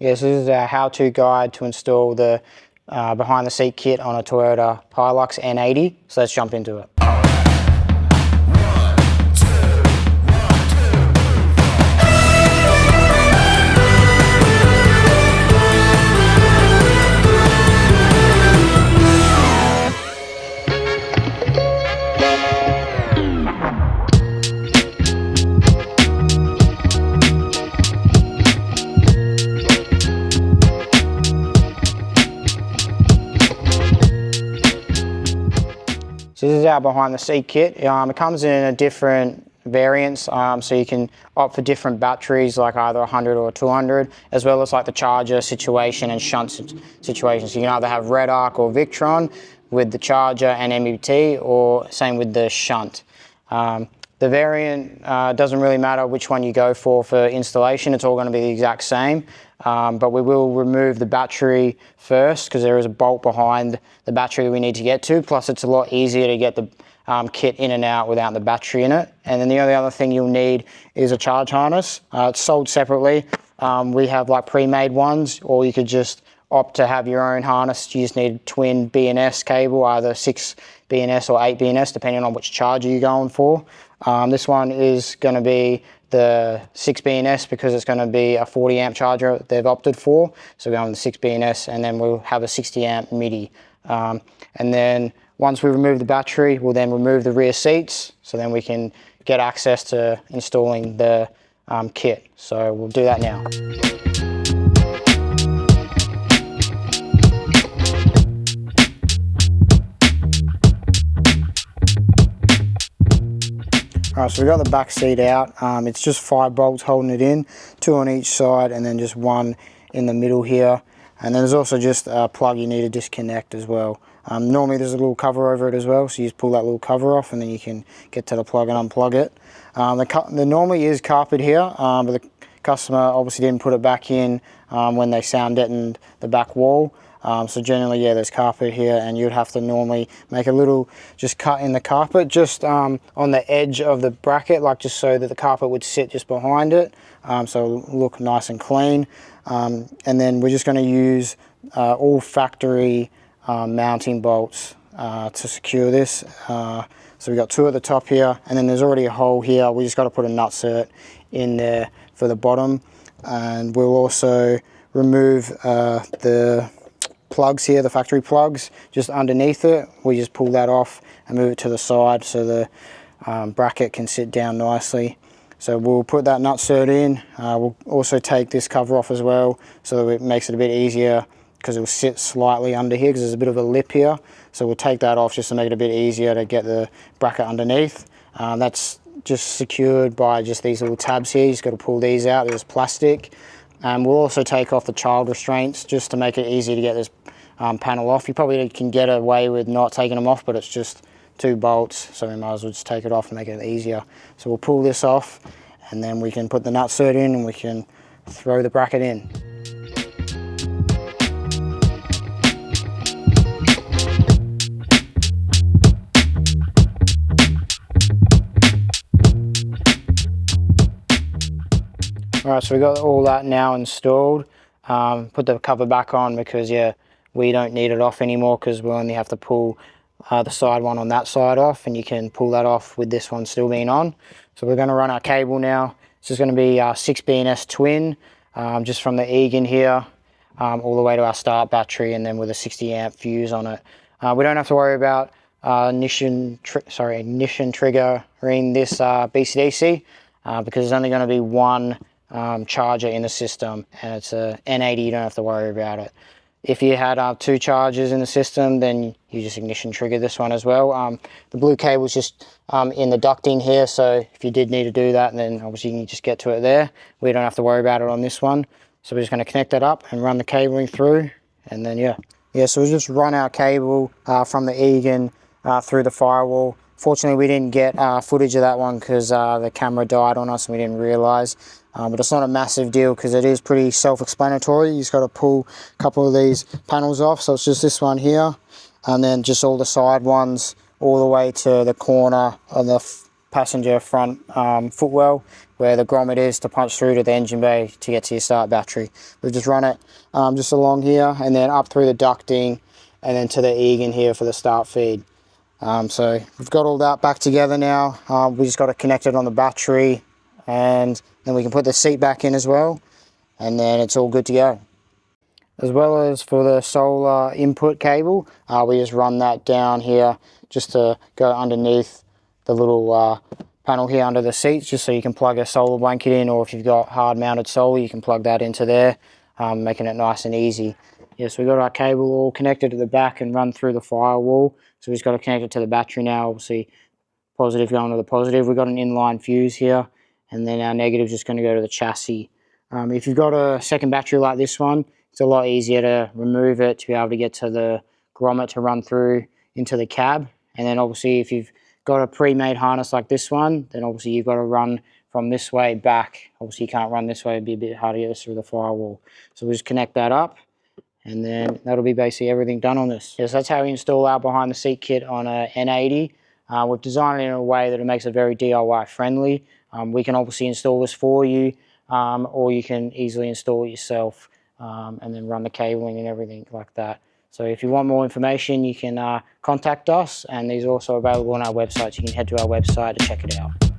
Yes, this is our how-to guide to install the behind the seat kit on a Toyota Hilux N80. So let's jump into it. So this is our behind the seat kit. It comes in a different variants, so you can opt for different batteries, like either 100 or 200, as well as like the charger situation and shunt situation. So you can either have Red Arc or Victron with the charger and MBT, or same with the shunt. The variant doesn't really matter which one you go for installation. It's all going to be the exact same, but we will remove the battery first because there is a bolt behind the battery we need to get to. Plus it's a lot easier to get the kit in and out without the battery in it. And then the only other thing you'll need is a charge harness. It's sold separately. We have like pre-made ones, or you could just opt to have your own harness. You just need a twin BNS cable, either 6 BNS or 8 BNS, depending on which charger you're going for. This one is going to be the 6 BNS because it's going to be a 40 amp charger they've opted for. So we're going with the 6 BNS, and then we'll have a 60 amp MIDI. And then once we remove the battery, we'll then remove the rear seats, so then we can get access to installing the kit. So we'll do that now. Alright, so we've got the back seat out. It's just 5 bolts holding it in, 2 on each side, and then just 1 in the middle here. And then there's also just a plug you need to disconnect as well. Normally there's a little cover over it as well, so you just pull that little cover off and then you can get to the plug and unplug it. There normally is carpet here, but the customer obviously didn't put it back in when they sound deadened the back wall. So generally, yeah, there's carpet here, and you'd have to normally make a little just cut in the carpet just on the edge of the bracket, like just so that the carpet would sit just behind it, so it'll look nice and clean. And then we're just going to use all factory mounting bolts to secure this. So we've got 2 at the top here, and then there's already a hole here. We just got to put a nutsert in there for the bottom, and we'll also remove the plugs here, the factory plugs, just underneath it. We just pull that off and move it to the side so the bracket can sit down nicely. So we'll put that nutsert in. We'll also take this cover off as well, so that it makes it a bit easier, because it will sit slightly under here because there's a bit of a lip here. So we'll take that off just to make it a bit easier to get the bracket underneath. That's just secured by just these little tabs here. You just got to pull these out. There's plastic. We'll also take off the child restraints just to make it easy to get this panel off. You probably can get away with not taking them off, but it's just 2 bolts, so we might as well just take it off and make it easier. So we'll pull this off, and then we can put the nutsert in and we can throw the bracket in. Alright, so we've got all that now installed. Put the cover back on because, yeah, we don't need it off anymore, because we only have to pull the side one on that side off, and you can pull that off with this one still being on. So we're going to run our cable now. This is going to be our 6 BNS twin, just from the Eagan here, all the way to our start battery, and then with a 60 amp fuse on it. We don't have to worry about ignition triggering this BCDC, because there's only going to be 1 charger in the system, and it's a N80. You don't have to worry about it. If you had 2 chargers in the system, then you just ignition trigger this one as well. The blue cable is just in the ducting here, so if you did need to do that, then obviously you can just get to it there. We don't have to worry about it on this one. So we're just going to connect that up and run the cabling through, and then yeah, so we'll just run our cable from the Eagan through the firewall. Fortunately, we didn't get footage of that one because the camera died on us and we didn't realize. But it's not a massive deal because it is pretty self-explanatory. You just got to pull a couple of these panels off. So it's just this one here, and then just all the side ones all the way to the corner of the passenger front footwell where the grommet is to punch through to the engine bay to get to your start battery. We've just run it just along here and then up through the ducting and then to the Eagan here for the start feed. So we've got all that back together now. We just got to connect it on the battery and then we can put the seat back in as well, and then it's all good to go. As well as for the solar input cable, we just run that down here just to go underneath the little panel here under the seats, just so you can plug a solar blanket in, or if you've got hard mounted solar you can plug that into there, making it nice and easy. Yes, we've got our cable all connected to the back and run through the firewall, so we've just got to connect it to the battery now. Obviously positive going to the positive. We've got an inline fuse here, and then our negative is just going to go to the chassis. If you've got a second battery like this one, it's a lot easier to remove it to be able to get to the grommet to run through into the cab. And then obviously if you've got a pre-made harness like this one, then obviously you've got to run from this way back. Obviously you can't run this way, it'd be a bit hard to get this through the firewall. So we'll just connect that up, and then that'll be basically everything done on this. Yes, that's how we install our behind the seat kit on a N80. We've designed it in a way that it makes it very DIY friendly. We can obviously install this for you, or you can easily install it yourself and then run the cabling and everything like that. So if you want more information, you can contact us, and these are also available on our website. So you can head to our website to check it out.